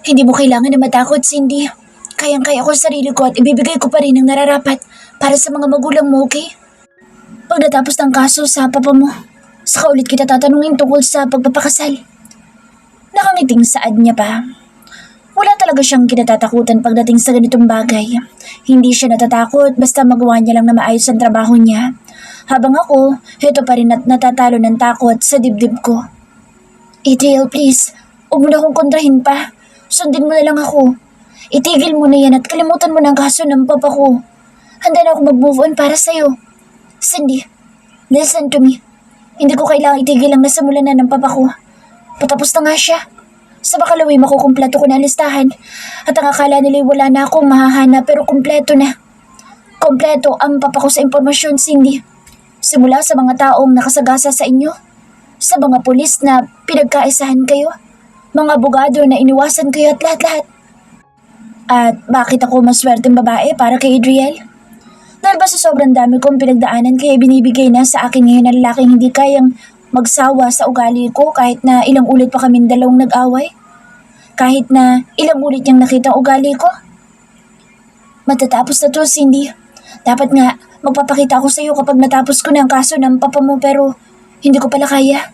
Hindi mo kailangan na matakot, Cindy. Kayang-kaya ko sa sarili ko at ibibigay ko pa rin ang nararapat para sa mga magulang mo, okay? Pag natapos ng kaso sa papa mo, saka ulit kita tatanungin tungkol sa pagpapakasal. Nakangiting saad niya pa. Wala talaga siyang kinatatakutan pagdating sa ganitong bagay. Hindi siya natatakot basta magawa niya lang na maayos ang trabaho niya. Habang ako, heto pa rin at natatalo ng takot sa dibdib ko. Adriel, please, huwag mo na akong kontrahin pa. Sundin mo na lang ako. Itigil mo na yan at kalimutan mo na ang kaso ng papa ko. Handa na ako mag-move on para sa'yo. Cindy, listen to me. Hindi ko kailangang itigil ang nasamulan na ng papa ko. Patapos na nga siya. Sa Bakalaway makukumpleto ko na ang listahan at ang akala nila'y wala na akong mahahanap pero kumpleto na. Kompleto ang papa ko sa impormasyon, Cindy. Simula sa mga taong nakasagasa sa inyo, sa mga pulis na pinagkaisahan kayo, mga abogado na iniwasan kayo at lahat-lahat. At bakit ako maswerteng babae para kay Adriel? Dahil ba sa sobrang dami kong pinagdaanan kaya binibigay na sa akin ngayon na lalaking hindi kayang magsawa sa ugali ko kahit na ilang ulit pa kaming dalawang nag-away? Kahit na ilang ulit niyang nakita ang ugali ko? Matatapos na to, Cindy. Dapat nga, magpapakita ako sa iyo kapag natapos ko na ang kaso ng papa mo pero hindi ko pala kaya.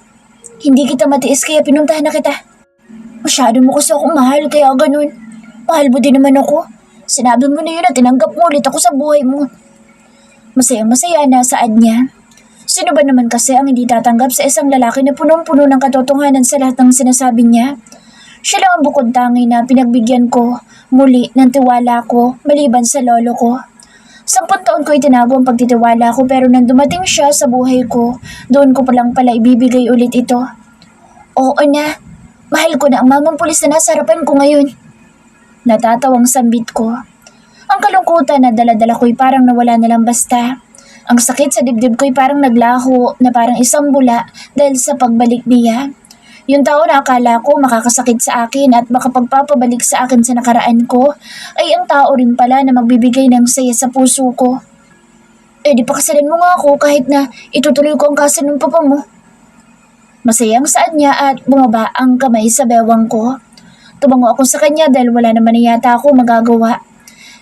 Hindi kita matiis kaya pinuntahan na kita. Masyado mo kasi akong mahal kaya ganun. Mahal mo din naman ako. Sinabi mo na yun at tinanggap mo ulit ako sa buhay mo. Masayang-masaya na saad niya. Sino ba naman kasi ang hindi tatanggap sa isang lalaki na punong-puno ng katotohanan sa lahat ng sinasabi niya? Siya lang ang bukod tangi na pinagbigyan ko muli ng tiwala ko maliban sa lolo ko. 10 taon ko itinago ang pagtitiwala ko pero nang dumating siya sa buhay ko, doon ko palang pala ibibigay ulit ito. Oo na, mahal ko na ang mamang pulis na nasa harapan ko ngayon. Natatawang sambit ko. Ang kalungkutan na dala-dala ko'y parang nawala na lang basta. Ang sakit sa dibdib ko'y parang naglaho na parang isang bula dahil sa pagbalik niya. Yung tao na akala ko makakasakit sa akin at makapagpapabalik sa akin sa nakaraan ko ay ang tao rin pala na magbibigay ng saya sa puso ko. Eh di pakasalan mo nga ako kahit na itutuloy ko ang kaso ng papa mo. Masayang saan niya at bumaba ang kamay sa bewang ko. Tumango ako sa kanya dahil wala naman na yata ako magagawa.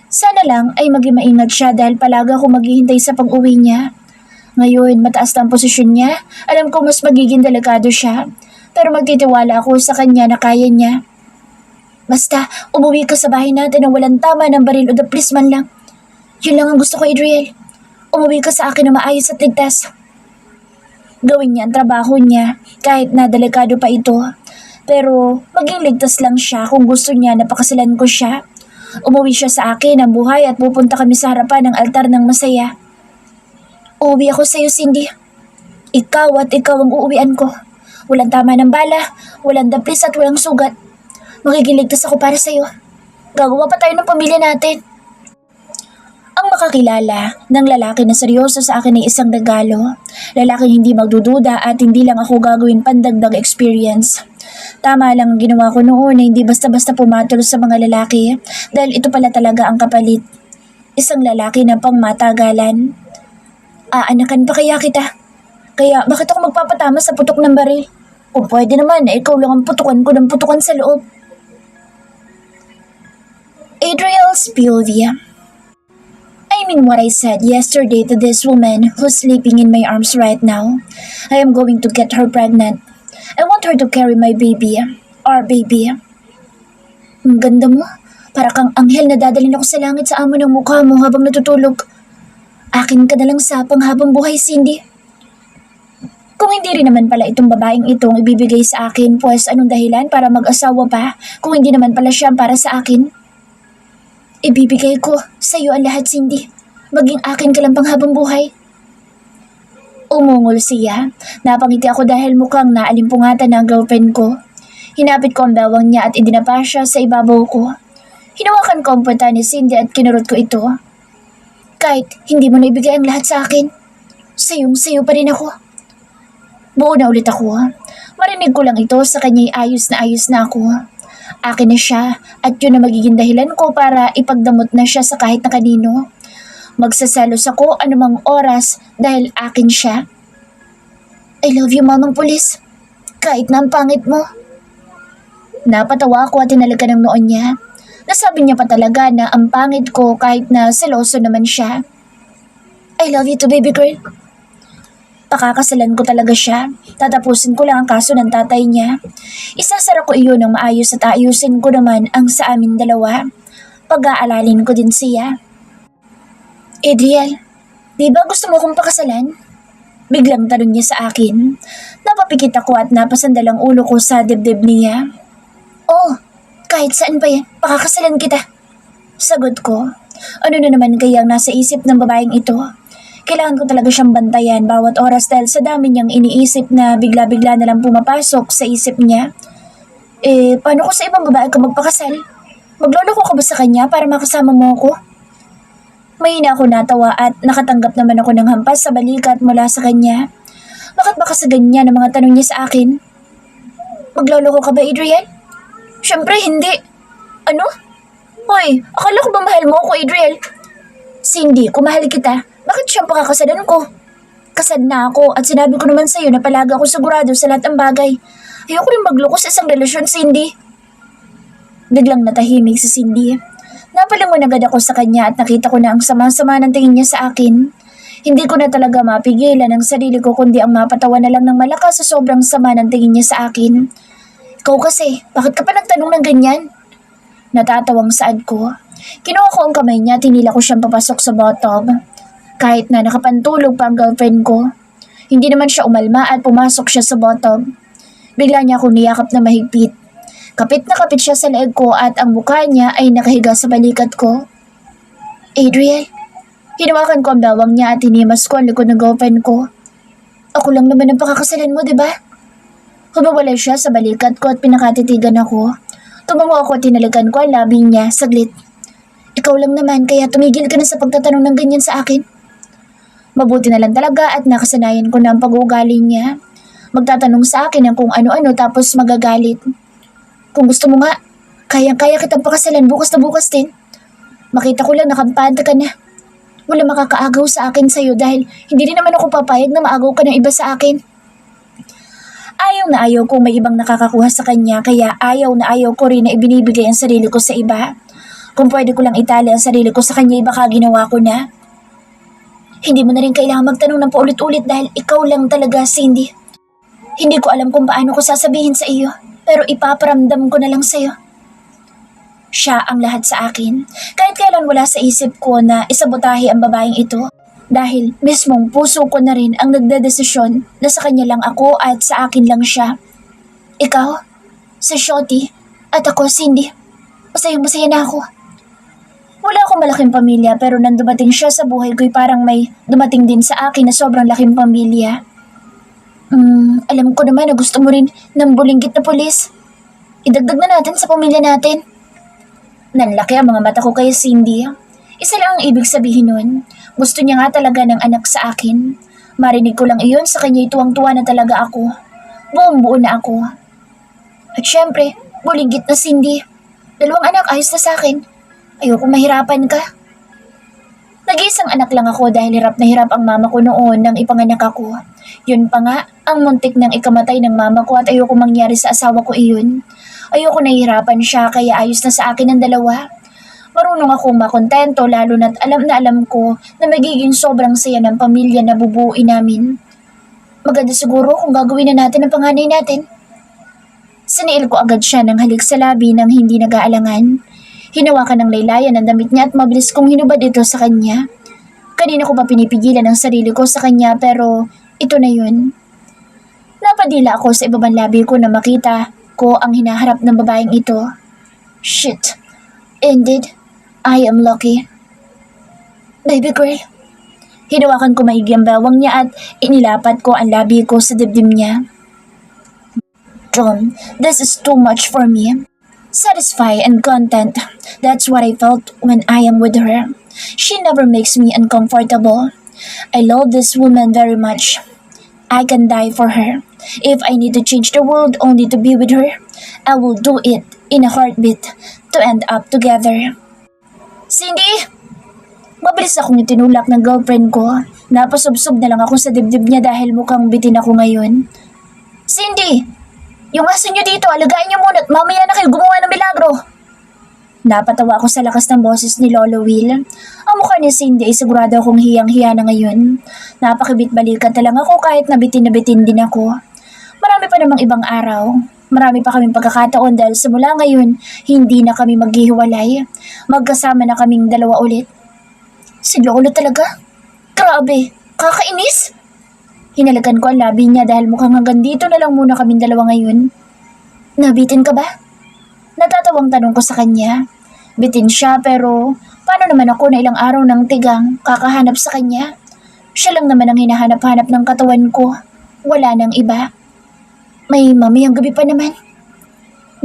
Sana lang ay maging maingat siya dahil palaga ako maghihintay sa pag-uwi niya. Ngayon, mataas na ang posisyon niya. Alam ko mas magiging delikado siya. Pero magtitiwala ako sa kanya na kaya niya. Basta, umuwi ka sa bahay natin na walang tama ng baril o daplis man lang. Yun lang ang gusto ko, Adriel. Umuwi ka sa akin na maayos at ligtas. Gawin niya ang trabaho niya kahit na delikado pa ito. Pero maging ligtas lang siya kung gusto niya na pakasalan ko siya. Umuwi siya sa akin ang buhay at pupunta kami sa harapan ng altar ng masaya. Uuwi ako sa iyo, Cindy. Ikaw at ikaw ang uuwian ko. Walang tama ng bala, walang daplis at walang sugat. Magiging ligtas ako para sa iyo. Gagawa pa tayo ng pamilya natin. Ang makakilala ng lalaki na seryoso sa akin ay isang regalo. Lalaking hindi magdududa at hindi lang ako gagawin pandagdag experience. Tama lang ang ginawa ko noon na hindi basta-basta pumatol sa mga lalaki dahil ito pala talaga ang kapalit. Isang lalaki na pangmatagalan. Aanakan pa kaya kita? Kaya bakit ako magpapatama sa putok ng baril? Kung pwede naman na ikaw lang ang putukan ko ng putukan sa loob. Adriel Spilvia. I mean what I said yesterday to this woman who's sleeping in my arms right now. I am going to get her pregnant. I want her to carry my baby. Our baby. Ang ganda mo. Para kang anghel na dadalhin ako sa langit sa amo ng mukha mo habang natutulog. Akin ka na lang sa panghabang buhay, Cindy. Kung hindi rin naman pala itong babaeng itong ibibigay sa akin, pues anong dahilan para mag-asawa pa kung hindi naman pala siya para sa akin? Ibibigay ko sa iyo ang lahat, Cindy. Maging akin ka lang panghabang buhay. Umungol siya. Napangiti ako dahil mukhang naalimpungatan ng girlfriend ko. Hinapit ko ang bawang niya at idinapa siya sa ibabaw ko. Hinawakan ko ang puweta ni Cindy at kinurot ko ito. Kahit hindi mo naibigay ang lahat sa akin, sayong-sayo pa rin ako. Buo na ulit ako. Marinig ko lang ito sa kanya'y ayos na ako. Akin na siya at yun na magiging dahilan ko para ipagdamot na siya sa kahit na kanino. Magsaselos ako anumang oras dahil akin siya. I love you, mamang pulis. Kahit na ang pangit mo. Napatawa ako at tinalikan ng noon niya. Nasabi niya pa talaga na ang pangit ko kahit na seloso naman siya. I love you too, baby girl. Pakakasalan ko talaga siya. Tatapusin ko lang ang kaso ng tatay niya. Isasara ko iyon ng maayos at ayusin ko naman ang sa amin dalawa. Pag-aalalin ko din siya. Adriel, di ba gusto mo kong pakasalan? Biglang tanong niya sa akin. Napapikit ako at napasandalang ulo ko sa dibdib niya. Oh, kahit saan pa yan, pakakasalan kita. Sagot ko. Ano na naman kaya ang nasa isip ng babaeng ito? Kailangan ko talaga siyang bantayan bawat oras dahil sa dami niyang iniisip na bigla-bigla na lang pumapasok sa isip niya. Paano ko sa ibang babae ka magpakasal? Magloloko ka ba sa kanya para makasama mo ako? Mahina ako natawa at nakatanggap naman ako ng hampas sa balikat mula sa kanya. Bakit ba kasi ganyan ang mga tanong niya sa akin? Magloloko ka ba, Adriel? Siyempre hindi. Ano? Hoy, akala ko ba mahal mo ako, Adriel? Cindy, kung mahal kita, bakit siya pakakasalan ko? Kasad na ako at sinabi ko naman sa'yo na palagi ako sigurado sa lahat ng bagay. Ayoko rin magloko sa isang relasyon, Cindy. Biglang natahimik si Cindy. Napalingon agad ako sa kanya at nakita ko na ang sama-sama ng tingin niya sa akin. Hindi ko na talaga mapigilan ang sarili ko kundi ang mapatawa na lang ng malakas sa sobrang sama ng tingin niya sa akin. Ikaw kasi, bakit ka pa nagtanong ng ganyan? Natatawang saad ko. Kinuha ko ang kamay niya at hinila ko siyang papasok sa bathtub. Kahit na nakapantulog pa ang girlfriend ko. Hindi naman siya umalma at pumasok siya sa bathtub. Bigla niya akong niyakap na mahigpit. Kapit na kapit siya sa leeg ko at ang mukha niya ay nakahiga sa balikat ko. Adriel, hinawakan ko ang bawang niya at hinimas ko ang likod ng girlfriend ko. Ako lang naman ang pakakasalan mo, diba? Humawala siya sa balikat ko at pinakatitigan ako. Tumango ako at tinalikan ko ang labi niya saglit. Ikaw lang naman kaya tumigil ka na sa pagtatanong ng ganyan sa akin. Mabuti na lang talaga at nakasanayan ko na ang pag-uugali niya. Magtatanong sa akin ng kung ano-ano tapos magagalit. Kung gusto mo nga, kayang-kaya kitang pakasalan bukas na bukas din. Makita ko lang nakampante ka na. Wala makakaagaw sa akin sa'yo dahil hindi rin naman ako papayag na maagaw ka ng iba sa akin. Ayaw na ayaw kong may ibang nakakakuha sa kanya kaya ayaw na ayaw ko rin na ibinibigay ang sarili ko sa iba. Kung pwede ko lang itali ang sarili ko sa kanya baka ginawa ko na. Hindi mo na rin kailangan magtanong ng paulit-ulit dahil ikaw lang talaga, Cindy. Hindi ko alam kung paano ko sasabihin sa iyo, pero ipaparamdam ko na lang sa iyo. Siya ang lahat sa akin. Kahit kailan wala sa isip ko na isabotahe ang babaeng ito. Dahil mismong puso ko na rin ang nagdedesisyon na sa kanya lang ako at sa akin lang siya. Ikaw, si Shotty, at ako, Cindy. Masayang-masaya na ako. Wala akong malaking pamilya pero nang dumating siya sa buhay ko'y parang may dumating din sa akin na sobrang laking pamilya. Alam ko naman na gusto mo rin ng bulinggit na pulis. Idagdag na natin sa pamilya natin. Nanlaki ang mga mata ko kay Cindy. Isa lang ang ibig sabihin nun. Gusto niya nga talaga ng anak sa akin. Marinig ko lang iyon sa kanya'y tuwang-tuwa na talaga ako. Buong-buo na ako. At syempre, bulinggit na Cindy. 2 anak ayos na sa akin. Ayoko mahirapan ka. Nag-iisang anak lang ako dahil hirap na hirap ang mama ko noon nang ipanganak ako. Yun pa nga, ang muntik ng ikamatay ng mama ko at ayoko mangyari sa asawa ko iyon. Ayoko nahihirapan siya kaya ayos na sa akin ang 2. Marunong akong makontento lalo na't alam na alam ko na magiging sobrang saya ng pamilya na bubuuin namin. Maganda siguro kung gagawin na natin ang panganay natin. Siniil ko agad siya ng halik sa labi nang hindi nag-aalangan. Hinawakan ng laylayan ang damit niya at mabilis kong hinubad ito sa kanya. Kanina ko pa pinipigilan ang sarili ko sa kanya pero ito na yun. Napadila ako sa ibabang labi ko na makita ko ang hinaharap ng babaeng ito. Shit. Indeed, I am lucky. Baby girl. Hinawakan ko maigi ang bawang niya at inilapat ko ang labi ko sa dibdib niya. John, this is too much for me. Satisfied and content. That's what I felt when I am with her. She never makes me uncomfortable. I love this woman very much. I can die for her. If I need to change the world only to be with her, I will do it in a heartbeat to end up together. Cindy! Mabilis akong itinulak ng girlfriend ko. Napasubsob na lang ako sa dibdib niya dahil mukhang bitin ako ngayon. Cindy! Yung aso nyo dito, alagaan nyo muna at mamaya na kayo gumawa ng milagro. Napatawa ako sa lakas ng boses ni Lolo Will. Ang mukha ni Cindy ay sigurado akong hiyang-hiya na ngayon. Napakibit-balikan lang ako kahit nabitin din ako. Marami pa namang ibang araw. Marami pa kaming pagkakataon dahil simula ngayon, hindi na kami maghihiwalay. Magkasama na kaming dalawa ulit. Si Lolo talaga? Grabe, kakainis! Hinalagan ko ang labi niya dahil mukhang hanggang dito na lang muna kaming dalawa ngayon. Nabitin ka ba? Natatawang tanong ko sa kanya. Bitin siya pero paano naman ako na ilang araw ng tigang kakahanap sa kanya? Siya lang naman ang hinahanap-hanap ng katawan ko. Wala nang iba. May mamayang gabi pa naman.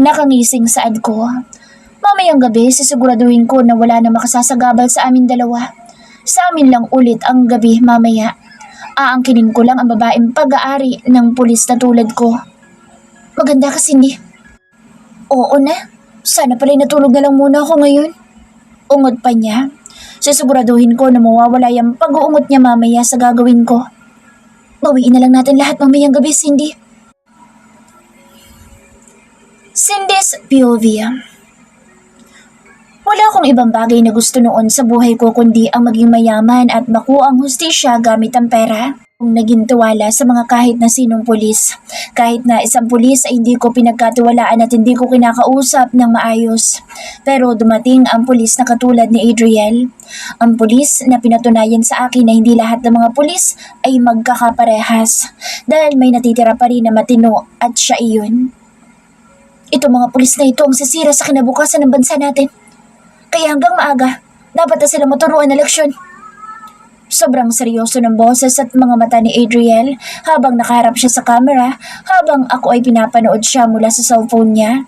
Nakangising saad ko. Mamayang gabi sisiguraduhin ko na wala na makasasagabal sa amin dalawa. Sa amin lang ulit ang gabi mamaya. Aangkinin ko lang ang babaeng pag-aari ng pulis na tulad ko. Maganda ka, Cindy. Oo na. Sana pala'y natulog na lang muna ako ngayon. Ungot pa niya. Sisiguraduhin ko na mawawala yung pag-uungot niya mamaya sa gagawin ko. Bawiin na lang natin lahat mamayang gabi, Cindy. Cindy's POV. Wala akong ibang bagay na gusto noon sa buhay ko kundi ang maging mayaman at makuha ang hustisya gamit ang pera. Kung naging tiwala sa mga kahit na sinong pulis. Kahit na isang pulis ay hindi ko pinagkatiwalaan at hindi ko kinakausap ng maayos. Pero dumating ang pulis na katulad ni Adriel. Ang pulis na pinatunayan sa akin na hindi lahat ng mga pulis ay magkakaparehas. Dahil may natitira pa rin na matino at siya iyon. Ito mga pulis na ito ang sisira sa kinabukasan ng bansa natin. Kaya hanggang maaga, dapat na sila maturuan na leksyon. Sobrang seryoso ng boses at mga mata ni Adriel habang nakaharap siya sa camera habang ako ay pinapanood siya mula sa cellphone niya.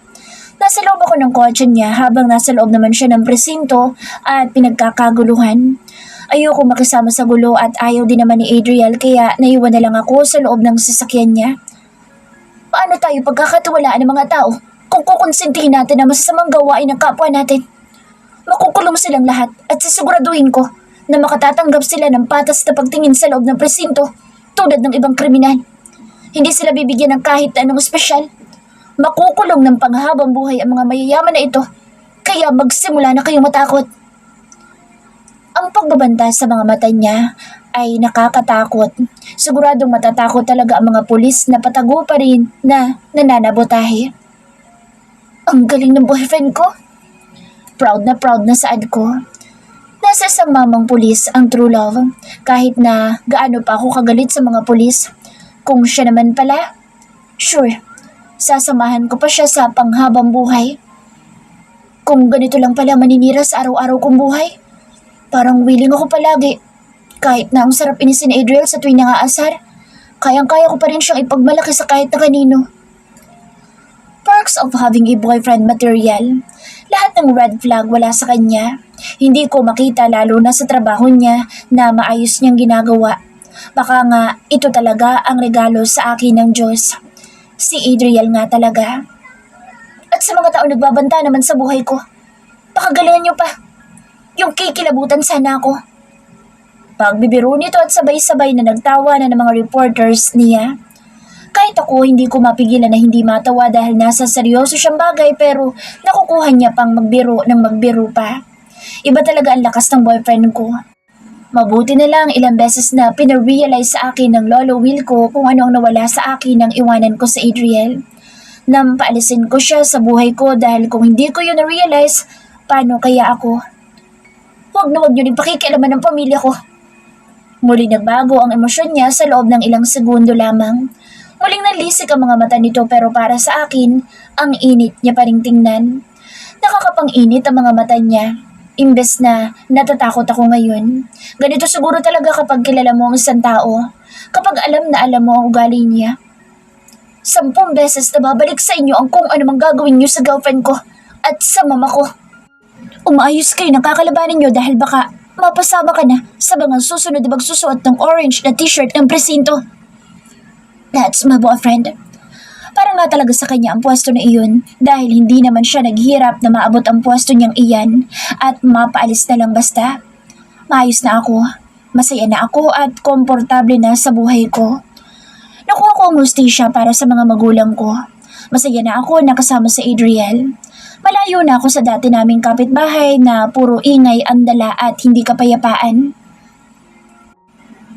Nasa loob ako ng kotse niya habang nasa loob naman siya ng presinto at pinagkakaguluhan. Ayoko makisama sa gulo at ayaw din naman ni Adriel kaya naiwan na lang ako sa loob ng sasakyan niya. Paano tayo pagkakatiwalaan ng mga tao kung kukonsintihin natin ang masasamang gawain ng kapwa natin? Makukulong silang lahat at sisiguraduhin ko na makatatanggap sila ng patas na pagtingin sa loob ng presinto tulad ng ibang kriminal. Hindi sila bibigyan ng kahit anong espesyal. Makukulong ng panghabang buhay ang mga mayayaman na ito, kaya magsimula na kayong matakot. Ang pagbabanta sa mga mata niya ay nakakatakot. Siguradong matatakot talaga ang mga pulis na patago pa rin na nananabotahe. Ang galing ng boyfriend ko. Proud na saad ko. Nasa isang mamang pulis ang true love, kahit na gaano pa ako kagalit sa mga pulis. Kung siya naman pala, sure, sasamahan ko pa siya sa panghabang buhay. Kung ganito lang pala maninira sa araw-araw kong buhay, parang willing ako palagi. Kahit na ang sarap inisin ni Adriel sa tuwing nangaasar, kayang-kaya ko pa rin siyang ipagmalaki sa kahit na kanino. Perks of having a boyfriend material. Lahat ng red flag wala sa kanya. Hindi ko makita lalo na sa trabaho niya na maayos niyang ginagawa. Baka nga ito talaga ang regalo sa akin ng Diyos. Si Adriel nga talaga. At sa mga tao nagbabanta naman sa buhay ko, pakagalingan niyo pa. Yung kikilabutan sana ako. Pagbibiro nito at sabay-sabay na nagtawa na ng mga reporters niya. Kahit ako hindi ko mapigilan na hindi matawa dahil nasa seryoso siyang bagay pero nakukuha niya pang magbiro ng magbiro pa. Iba talaga ang lakas ng boyfriend ko. Mabuti na lang ilang beses na pinarealize sa akin ng Lolo Will ko kung ano ang nawala sa akin ng iwanan ko sa Adriel. Nang paalisin ko siya sa buhay ko dahil kung hindi ko yun na-realize, paano kaya ako? Huwag na huwag niyo rin pakikialaman ng pamilya ko. Muli nagbago ang emosyon niya sa loob ng ilang segundo lamang. Muling nalisik ang mga mata nito pero para sa akin, ang init niya pa ring tingnan. Nakakapang-init ang mga mata niya. Imbes na natatakot ako ngayon. Ganito siguro talaga kapag kilala mo ang isang tao. Kapag alam na alam mo ang ugali niya. 10 beses na babalik sa inyo ang kung anumang gagawin niyo sa girlfriend ko at sa mama ko. Umaayos kayo ng kakalabanin niyo dahil baka mapasama ka na sa mga susunod na magsusuot ng orange na t-shirt ng presinto. That's my boyfriend. Para nga talaga sa kanya ang pwesto na iyon dahil hindi naman siya naghirap na maabot ang pwesto niyang iyan at mapaalis na lang basta. Maayos na ako, masaya na ako at komportable na sa buhay ko. Nakuha ko ang hustisya para sa mga magulang ko. Masaya na ako na kasama si Adriel. Malayo na ako sa dati naming kapitbahay na puro ingay ang dala at hindi kapayapaan.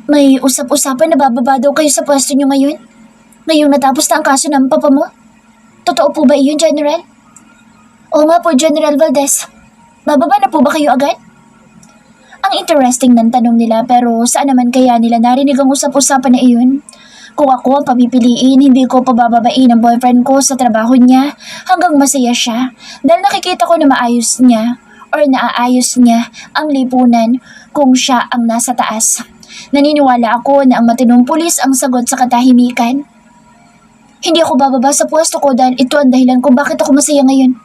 May usap-usapan na bababa daw kayo sa pwesto niyo ngayon? Ngayong natapos na ang kaso ng papa mo? Totoo po ba iyon, General? Oo nga po, General Valdez. Bababa na po ba kayo agad? Ang interesting ng tanong nila pero saan naman kaya nila narinig ang usap-usapan na iyon? Kung ako ang papipiliin, hindi ko pabababain ang boyfriend ko sa trabaho niya hanggang masaya siya dahil nakikita ko na maayos niya or naaayos niya ang lipunan kung siya ang nasa taas. Naniniwala ako na ang matinong pulis ang sagot sa katahimikan. Hindi ako bababa sa pwesto ko dahil ito ang dahilan kung bakit ako masaya ngayon.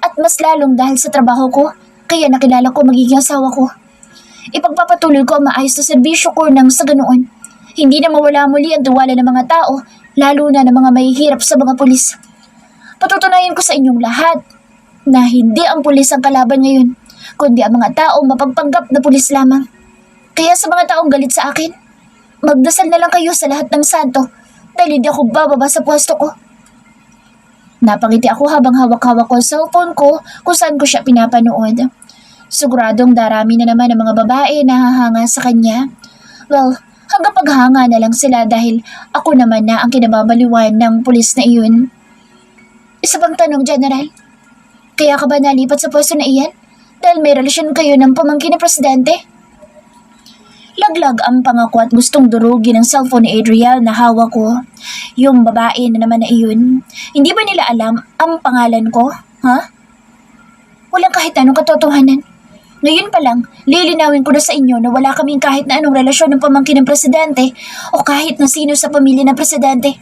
At mas lalong dahil sa trabaho ko, kaya nakilala ko magiging asawa ko. Ipagpapatuloy ko ang maayos na serbisyo ko nang sa ganoon. Hindi na mawala muli ang tiwala ng mga tao, lalo na ng mga mahihirap sa mga pulis. Patutunayan ko sa inyong lahat na hindi ang pulis ang kalaban ngayon, kundi ang mga taong mapagpanggap na pulis lamang. Kaya sa mga taong galit sa akin, magdasal na lang kayo sa lahat ng santo dahil hindi ako bababa sa pwesto ko. Napangiti ako habang hawak-hawak ko ang cellphone ko kung saan ko siya pinapanood. Siguradong darami na naman ang mga babae na hahanga sa kanya. Well, hanggang paghanga na lang sila dahil ako naman na ang kinababaliwan ng pulis na iyon. Isa pang tanong, General. Kaya ka ba nalipat sa pwesto na iyan? Dahil may relasyon kayo ng pamangkin na presidente? Laglag ang pangako at gustong durugin ang cellphone ni Adriel na hawak ko. Yung babae na naman na iyon. Hindi ba nila alam ang pangalan ko? Ha? Walang kahit anong katotohanan. Ngayon pa lang, lilinawin ko na sa inyo na wala kaming kahit na anong relasyon ng pamangkin ng presidente o kahit na sino sa pamilya ng presidente.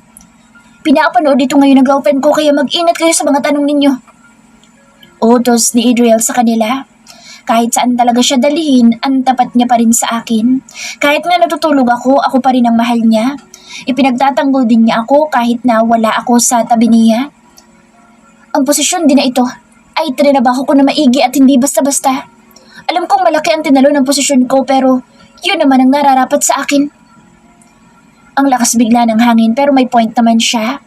Pinapanood dito ngayon ng girlfriend ko kaya mag-ingat kayo sa mga tanong ninyo. Utos ni Adriel sa kanila. Kahit saan talaga siya dalhin, ang tapat niya pa rin sa akin. Kahit nga natutulog ako pa rin ang mahal niya. Ipinagtatanggol din niya ako kahit na wala ako sa tabi niya. Ang posisyon din na ito ay trinabaho ko na maigi at hindi basta-basta. Alam kong malaki ang tinalo ng posisyon ko pero yun naman ang nararapat sa akin. Ang lakas bigla ng hangin pero may point naman siya.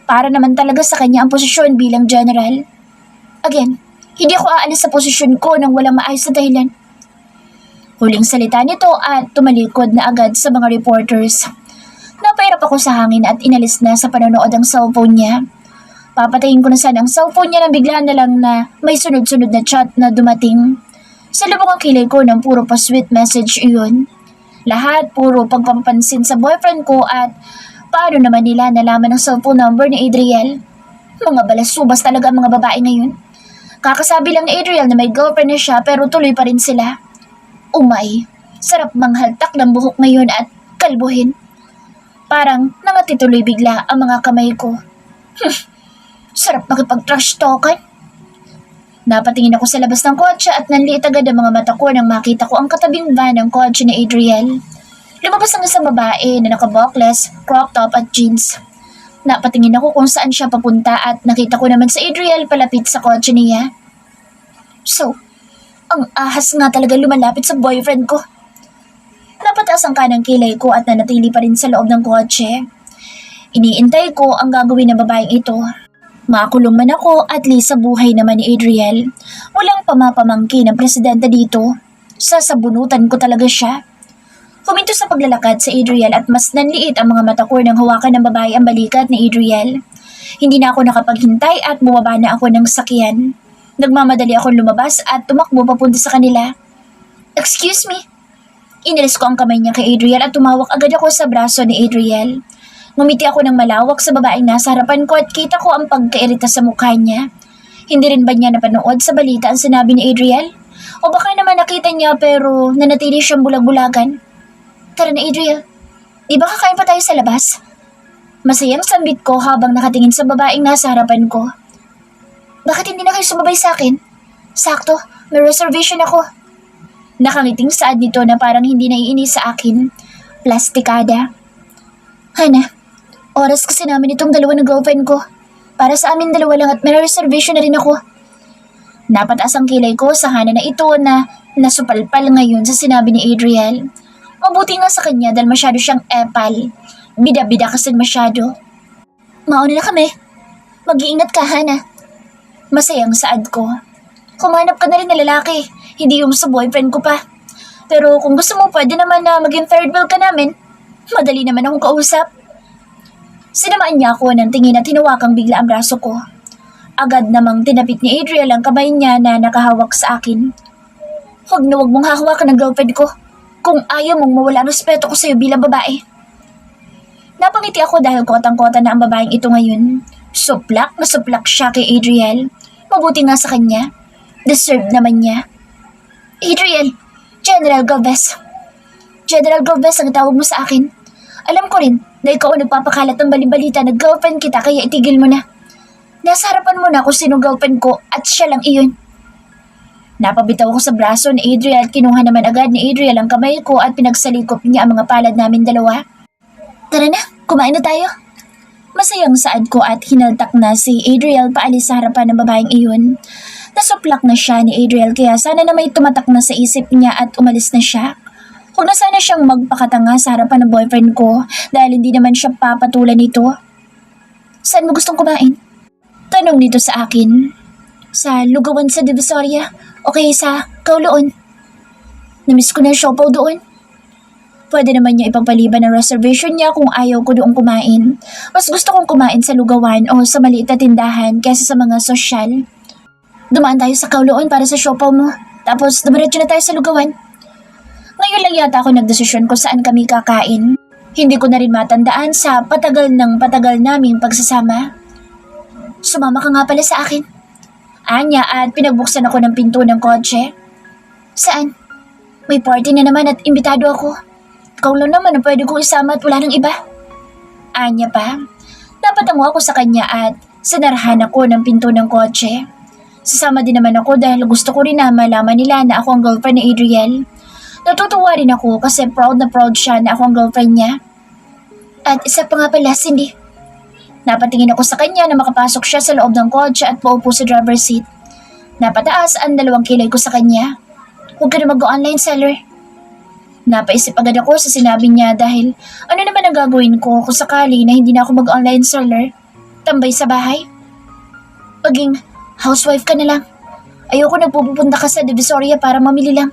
Para naman talaga sa kanya ang posisyon bilang general. Again, hindi ako aalis sa posisyon ko nang walang maayos na dahilan. Huling salita nito at tumalikod na agad sa mga reporters. Napairap ako sa hangin at inalis na sa panonood ang cellphone niya. Papatayin ko na sana ang cellphone niya nang bigla na lang na may sunod-sunod na chat na dumating. Sa lubong ang kilay ko ng puro pa-sweet message iyon. Lahat puro pagpapansin sa boyfriend ko at paano naman nila nalaman ang cellphone number ni Adriel. Mga balasubas talaga ang mga babae ngayon. Kakasabi lang ni Adriel na may girlfriend na siya pero tuloy pa rin sila. Umay, sarap manghaltak ng buhok ngayon at kalbuhin. Parang nangatituloy bigla ang mga kamay ko. Sarap makipag-trash talkan. Napatingin ako sa labas ng kotse at nanliit agad ang mga mata ko nang makita ko ang katabing van ng kotse ni Adriel. Lumabas ang isang babae na naka-bockless, crop top at jeans. Napatingin ako kung saan siya papunta at nakita ko naman si Adriel palapit sa kotse niya. So, ang ahas nga talaga lumalapit sa boyfriend ko. Napataas ang kanang kilay ko at nanatili pa rin sa loob ng kotse. Iniintay ko ang gagawin ng babaeng ito. Makulong man ako at least sa buhay naman ni Adriel. Walang pamapamangkin ng presidente dito. Sasabunutan ko talaga siya. Huminto sa paglalakad si Adriel at mas nanliit ang mga mata ko nang hawakan ng babae ang balikat ni Adriel. Hindi na ako nakapaghintay at bumaba na ako ng sakyan. Nagmamadali akong lumabas at tumakbo papunta sa kanila. Excuse me? Inalis ko ang kamay niya kay Adriel at tumawak agad ako sa braso ni Adriel. Ngumiti ako ng malawak sa babaeng nasa harapan ko at kita ko ang pagkairita sa mukha niya. Hindi rin ba niya napanood sa balita ang sinabi ni Adriel? O baka naman nakita niya pero nanatili siyang bulag-bulagan? Tara na Adriel, di ba kakain pa tayo sa labas? Masayang sambit ko habang nakatingin sa babaeng nasa harapan ko. Bakit hindi na kayo sumabay sa akin? Sakto, may reservation ako. Nakangiting saad nito na parang hindi naiinis sa akin. Plastikada. Hana, oras kasi namin itong dalawa ng girlfriend ko. Para sa amin dalawa lang at may reservation na rin ako. Napataas ang kilay ko sa Hana na ito na nasupalpal ngayon sa sinabi ni Adriel. Mabuti nga sa kanya dahil masyado siyang epal. Bida-bida kasi masyado. Mauna na kami. Mag-iingat ka, Hana. Masayang saad ko. Kumanap ka na rin na lalaki, hindi yung sa boyfriend ko pa. Pero kung gusto mo, pwede naman na maging third wheel ka namin. Madali naman akong kausap. Sinamaan niya ako ng tingin at hinawakang bigla ang braso ko. Agad namang tinapik ni Adriel ang kamay niya na nakahawak sa akin. Huwag na huwag mong hahawakan ng girlfriend ko kung ayaw mong mawala ang respeto ko sa'yo bilang babae. Napangiti ako dahil kotang-kota na ang babaeng ito ngayon. Suplak na suplak siya kay Adriel. Mabuti nga sa kanya. Deserve naman niya. Adriel, General Galvez. General Galvez ang tawag mo sa akin. Alam ko rin na ikaw ang nagpapakalat ng balibalita na girlfriend kita kaya itigil mo na. Nasa harapan mo na kung sino girlfriend ko at siya lang iyon. Napabitaw ako sa braso ni Adriel at kinuha naman agad ni Adriel ang kamay ko at pinagsalikop niya ang mga palad namin dalawa. Tara na, kumain na tayo. Masayang saad ko at hinaltak na si Adriel paalis sa harapan ng babaeng iyon. Nasuplak na siya ni Adriel kaya sana na may tumatak na sa isip niya at umalis na siya. Huwag na sana siyang magpakatanga sa harapan ng boyfriend ko dahil hindi naman siya papatulan nito. Saan mo gustong kumain? Tanong nito sa akin. Sa lugawan sa Divisoria o kaya sa Kowloon. Namiss ko na yung siopaw doon. Pwede naman niya ipagpaliban ng reservation niya kung ayaw ko doon kumain. Mas gusto kong kumain sa lugawan o sa maliit na tindahan kaysa sa mga sosyal. Dumaan tayo sa Kowloon para sa siopaw mo. Tapos dumiretso na tayo sa lugawan. Ngayon lang yata ako nagdesisyon kung saan kami kakain. Hindi ko na rin matandaan sa patagal naming pagsasama. Sumama ka nga pala sa akin. Anya at pinagbuksan ako ng pinto ng kotse. Saan? May party na naman at imbitado ako. Ikaw lang naman ang pwede kong isama at wala nang iba. Anya pa. Napatango ako sa kanya at sinarahan ako ng pinto ng kotse. Sasama din naman ako dahil gusto ko rin na malaman nila na ako ang girlfriend ni Adriel. Natutuwa rin ako kasi proud na proud siya na ako ang girlfriend niya. At isa pa nga pala, Cindy. Napatingin ako sa kanya na makapasok siya sa loob ng kotse at paupo sa driver's seat. Napataas ang 2 kilay ko sa kanya. Huwag ka na mag-online seller. Napaisip agad ako sa sinabi niya dahil ano naman ang gagawin ko kung sakali na hindi na ako mag-online seller? Tambay sa bahay? Paging housewife ka na lang. Ayoko nagpupunta ka sa Divisoria para mamili lang.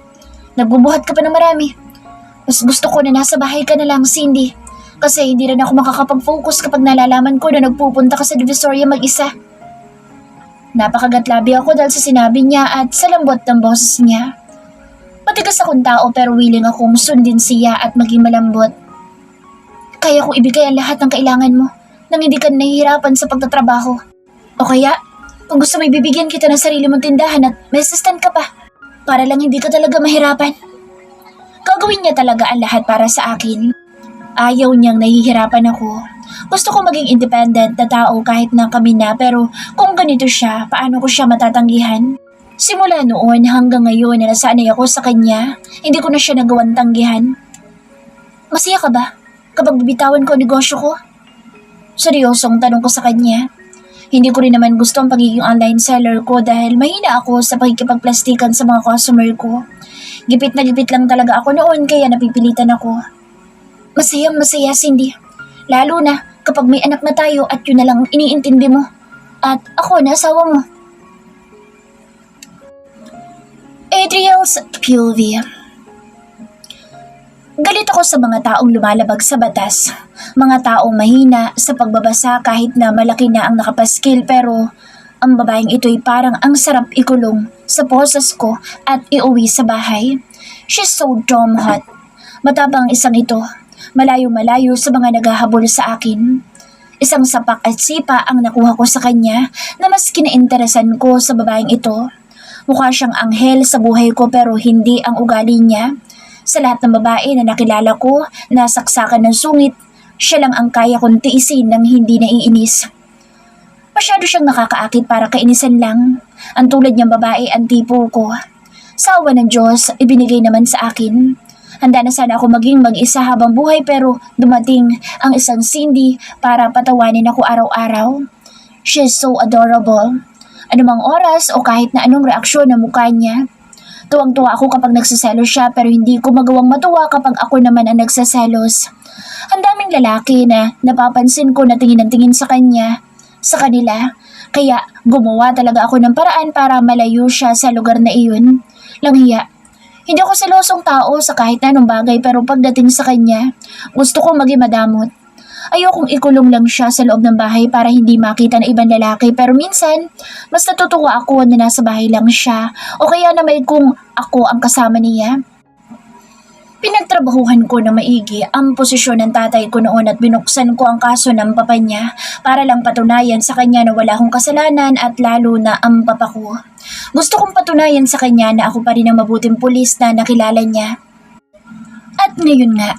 Nagbubuhat ka pa ng marami. Mas gusto ko na nasa bahay ka na lang, Cindy. Kasi hindi rin ako makakapag-focus kapag nalalaman ko na nagpupunta ka sa Divisoria mag-isa. Napakagatlabi ako dahil sa sinabi niya at sa lambot ng boses niya. Matigas akong tao pero willing akong sundin siya at maging malambot. Kaya kong ibigay ang lahat ng kailangan mo nang hindi ka nahihirapan sa pagtatrabaho. O kaya, kung gusto mo ibibigyan kita ng sarili mong tindahan at may assistant ka pa, para lang hindi ka talaga mahirapan. Gagawin niya talaga ang lahat para sa akin. Ayaw niyang nahihirapan ako. Gusto ko maging independent na tao kahit na kami na pero kung ganito siya, paano ko siya matatanggihan? Simula noon hanggang ngayon na nasanay ako sa kanya, hindi ko na siya nagawang tanggihan. Masaya ka ba kapag bibitawan ko ang negosyo ko? Seryosong tanong ko sa kanya. Hindi ko rin naman gusto ang pagiging online seller ko dahil mahina ako sa pakikipagplastikan sa mga customer ko. Gipit na gipit lang talaga ako noon kaya napipilitan ako. Masayang masaya, Cindy. Lalo na kapag may anak na tayo at yun na lang iniintindi mo. At ako na asawa mo. Adriel's POV. Galit ako sa mga taong lumalabag sa batas. Mga taong mahina sa pagbabasa kahit na malaki na ang nakapaskil pero ang babaeng ito'y parang ang sarap ikulong sa poses ko at iuwi sa bahay. She's so damn hot. Matabang isang ito. Malayo-malayo sa mga naghahabol sa akin. Isang sapak at sipa ang nakuha ko sa kanya na mas kinainteresan ko sa babaeng ito. Mukha siyang anghel sa buhay ko pero hindi ang ugali niya. Sa lahat ng babae na nakilala ko na saksakan ng sungit, siya lang ang kaya kong tiisin ng hindi naiinis. Masyado siyang nakakaakit para kainisan lang. Ang tulad niyang babae ang tipo ko. Sa awa ng Diyos, ibinigay naman sa akin. Handa na sana ako maging mag-isa habang buhay pero dumating ang isang Cindy para patawanin ako araw-araw. She is so adorable. Anumang oras o kahit na anong reaksyon ng mukha niya. Tuwang-tuwa ako kapag nagsaselos siya pero hindi ko magawang matuwa kapag ako naman ang nagsaselos. Ang daming lalaki na napapansin ko na tingin ng tingin sa kanya, sa kanila, Kaya gumawa talaga ako ng paraan para malayo siya sa lugar na iyon. Langhiya. Hindi ako selosong tao sa kahit na anong bagay pero pagdating sa kanya, gusto ko maging madamot. Ayokong ikulong lang siya sa loob ng bahay para hindi makita ng ibang lalaki pero minsan, mas natutuwa ako na nasa bahay lang siya o kaya na may kung ako ang kasama niya. Pinagtrabahuhan ko na maigi ang posisyon ng tatay ko noon at binuksan ko ang kaso ng papa niya para lang patunayan sa kanya na wala akong kasalanan at lalo na ang papa ko. Gusto kong patunayan sa kanya na ako pa rin ang mabuting pulis na nakilala niya. At ngayon nga,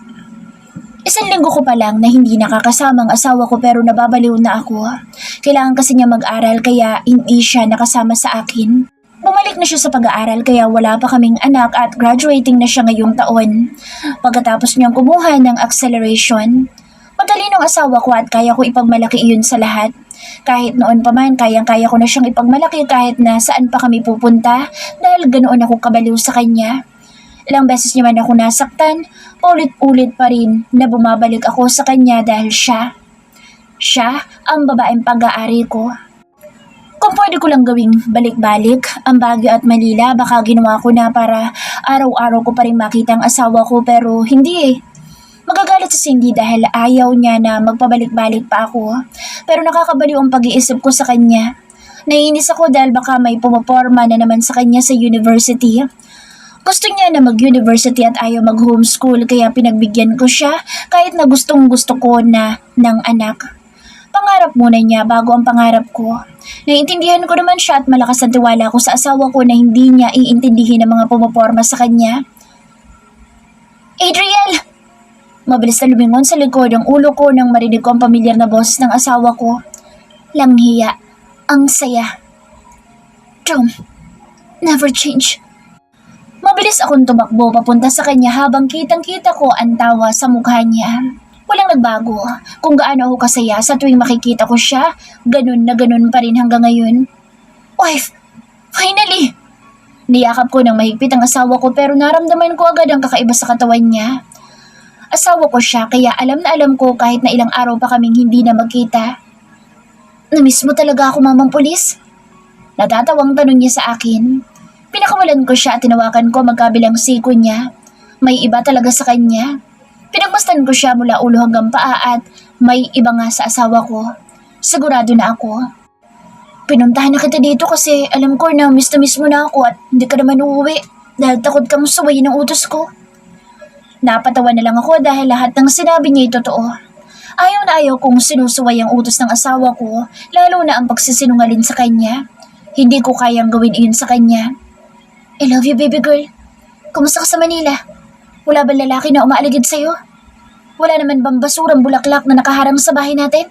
1 linggo ko pa lang na hindi nakakasama ang asawa ko pero nababaliw na ako. Kailangan kasi niya mag-aral kaya hindi siya nakasama sa akin. Bumalik na siya sa pag-aaral kaya wala pa kaming anak at graduating na siya ngayong taon. Pagkatapos niyang kumuha ng acceleration, matalino ang asawa ko at kaya ko ipagmalaki iyon sa lahat. Kahit noon pa man, kayang-kaya ko na siyang ipagmalaki kahit na saan pa kami pupunta dahil ganoon ako kabaliw sa kanya. Ilang beses niya man ako nasaktan, ulit-ulit pa rin na bumabalik ako sa kanya dahil siya ang babaeng pag-aari ko. Kung pwede ko lang gawing balik-balik ang Baguio at Manila, baka ginawa ko na para araw-araw ko pa rin makita ang asawa ko pero hindi eh. Magagalit si Cindy dahil ayaw niya na magpabalik-balik pa ako. Pero nakakabaliw ang pag-iisip ko sa kanya. Naiinis ako dahil baka may pumaporma na naman sa kanya sa university. Gusto niya na mag-university at ayaw mag-homeschool kaya pinagbigyan ko siya kahit na gustong gusto ko na ng anak. Pangarap muna niya bago ang pangarap ko. Naiintindihan ko naman siya at malakas ang tiwala ko sa asawa ko na hindi niya iintindihin ang mga pumaporma sa kanya. Adriel! Mabilis na lumingon sa likod ang ulo ko nang marinig ko ang pamilyar na boses ng asawa ko. Langhiya, ang saya. Don't never change. Mabilis akong tumakbo papunta sa kanya habang kitang-kita ko ang tawa sa mukha niya. Walang nagbago. Kung gaano ako kasaya sa tuwing makikita ko siya, ganun na ganun pa rin hanggang ngayon. Wife, finally! Niyakap ko ng mahigpit ang asawa ko pero naramdaman ko agad ang kakaiba sa katawan niya. Asawa ko siya kaya alam na alam ko kahit na ilang araw pa kaming hindi na magkita. Namiss mo talaga ako, mamang pulis? Natatawang tanong niya sa akin. Pinakawalan ko siya at tinawakan ko magkabilang siko niya. May iba talaga sa kanya. Pinagmasdan ko siya mula ulo hanggang paa at may iba nga sa asawa ko. Sigurado na ako. Pinuntahan na kita dito kasi alam ko na miss mo na ako at hindi ka naman uuwi dahil takot kang suwayin ng utos ko. Napatawa na lang ako dahil lahat ng sinabi niya ay totoo. Ayaw na ayaw kong sinusuway ang utos ng asawa ko, lalo na ang pagsisinungalin sa kanya. Hindi ko kayang gawin iyon sa kanya. I love you, baby girl. Kumusta ka sa Manila? Wala ba lalaki na umaaligid sa'yo? Wala naman bang basurang bulaklak na nakaharang sa bahay natin?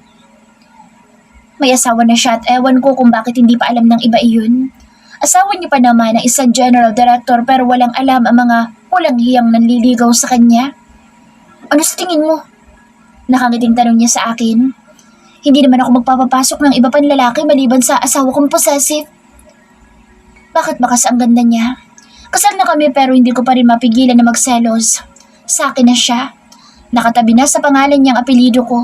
May asawa na siya at ewan ko kung bakit hindi pa alam ng iba iyon. Asawa niya pa naman ng isang general director pero walang alam ang mga walang hiyang nanliligaw sa kanya. Ano sa tingin mo? Nakangiting tanong niya sa akin. Hindi naman ako magpapapasok ng iba pang lalaki maliban sa asawa kong possessive. Bakit ba kasi ang ganda niya? Kasal na kami pero hindi ko pa rin mapigilan na magselos. Sa akin na siya. Nakatabi na sa pangalan niyang apelido ko.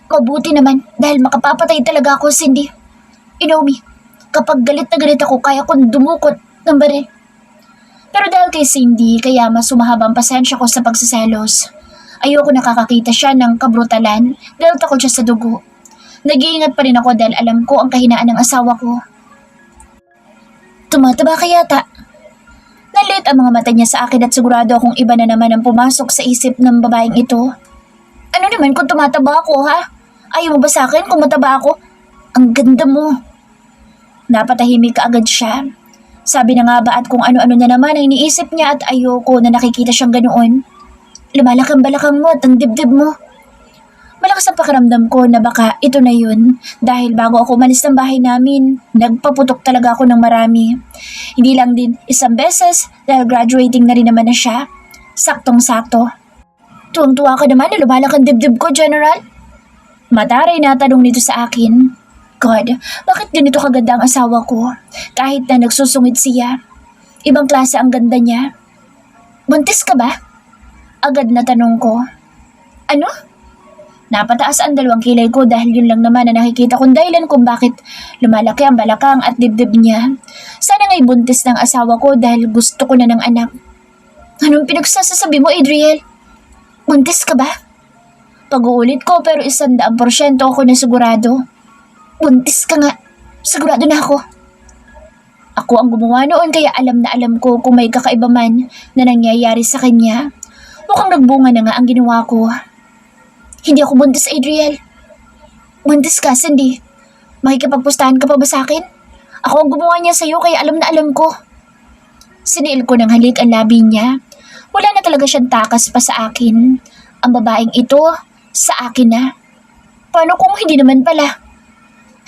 Mabuti naman dahil makapapatay talaga ako, Cindy. You know me, kapag galit na galit ako kaya kong dumukot ng baril. Pero dahil kay Cindy kaya mas sumahaba ang pasensya ko sa pagsiselos. Ayoko nakakakita siya ng kabrutalan dahil takot siya sa dugo. Nag-iingat pa rin ako dahil alam ko ang kahinaan ng asawa ko. Tumataba ka yata. Nalit ang mga mata niya sa akin at sigurado akong iba na naman ang pumasok sa isip ng babaeng ito. Ano naman kung tumataba ako, ha? Ayaw mo ba sa akin kung mataba ako? Ang ganda mo. Napatahimik ka agad siya. Sabi na nga ba at kung ano-ano na naman ang iniisip niya at ayoko na nakikita siyang ganoon. Lumalaki ang balakang mo at ang dibdib mo. Malakas ang pakiramdam ko na baka ito na yun dahil bago ako umalis ng bahay namin, nagpaputok talaga ako ng marami. Hindi lang din isang beses dahil graduating na rin naman na siya. Saktong-sakto. Tuwang-tuwa ka naman na lumalaki ang dibdib ko, General. Mataray na tanong nito sa akin. God, bakit ganito kaganda ang asawa ko? Kahit na nagsusungit siya. Ibang klase ang ganda niya. Buntis ka ba? Agad na tanong ko. Ano? Napataas ang dalawang kilay ko dahil yun lang naman na nakikita kong dahilan kung bakit lumalaki ang balakang at dibdib niya. Sana nga'y buntis ng asawa ko dahil gusto ko na ng anak. Anong pinagsasasabi mo, Adriel? Buntis ka ba? Pag-uulit ko pero 100% ako na sigurado. Buntis ka nga. Sigurado na ako. Ako ang gumawa noon kaya alam na alam ko kung may kakaiba man na nangyayari sa kanya. Mukhang nagbunga na nga ang ginawa ko. Hindi ako buntis, Adriel. Buntis ka, Cindy. Makikipagpustahan ka pa ba sa akin? Ako ang gumawa niya sa'yo kaya alam na alam ko. Siniil ko ng halik ang labi niya. Wala na talaga siyang takas pa sa akin. Ang babaeng ito, sa akin na. Paano kung hindi naman pala?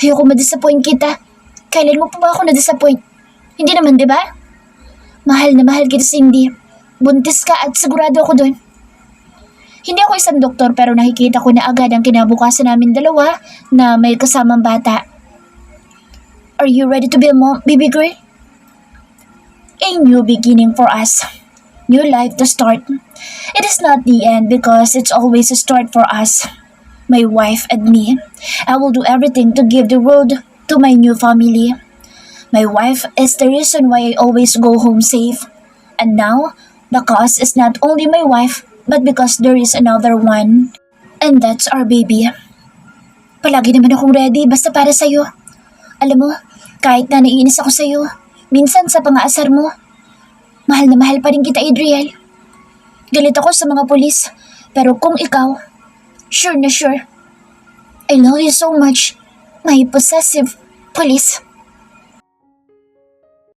Ayoko ma-disappoint kita. Kailan mo pa ba ako na-disappoint? Hindi naman, di ba? Mahal na mahal kita, Cindy. Buntis ka at sigurado ako doon. Hindi ako isang doktor pero nakikita ko na agad ang kinabukasan namin dalawa na may kasamang bata. Are you ready to be a mom, baby girl? A new beginning for us. New life to start. It is not the end because it's always a start for us. My wife and me. I will do everything to give the world to my new family. My wife is the reason why I always go home safe. And now, the cause is not only my wife, but because there is another one. And that's our baby. Palagi naman akong ready basta para sa'yo. Alam mo, kahit na naiinis ako sa'yo, minsan sa pang-aasar mo, mahal na mahal pa rin kita, Adriel. Galit ako sa mga pulis, pero kung ikaw, sure na sure. I love you so much, my possessive police.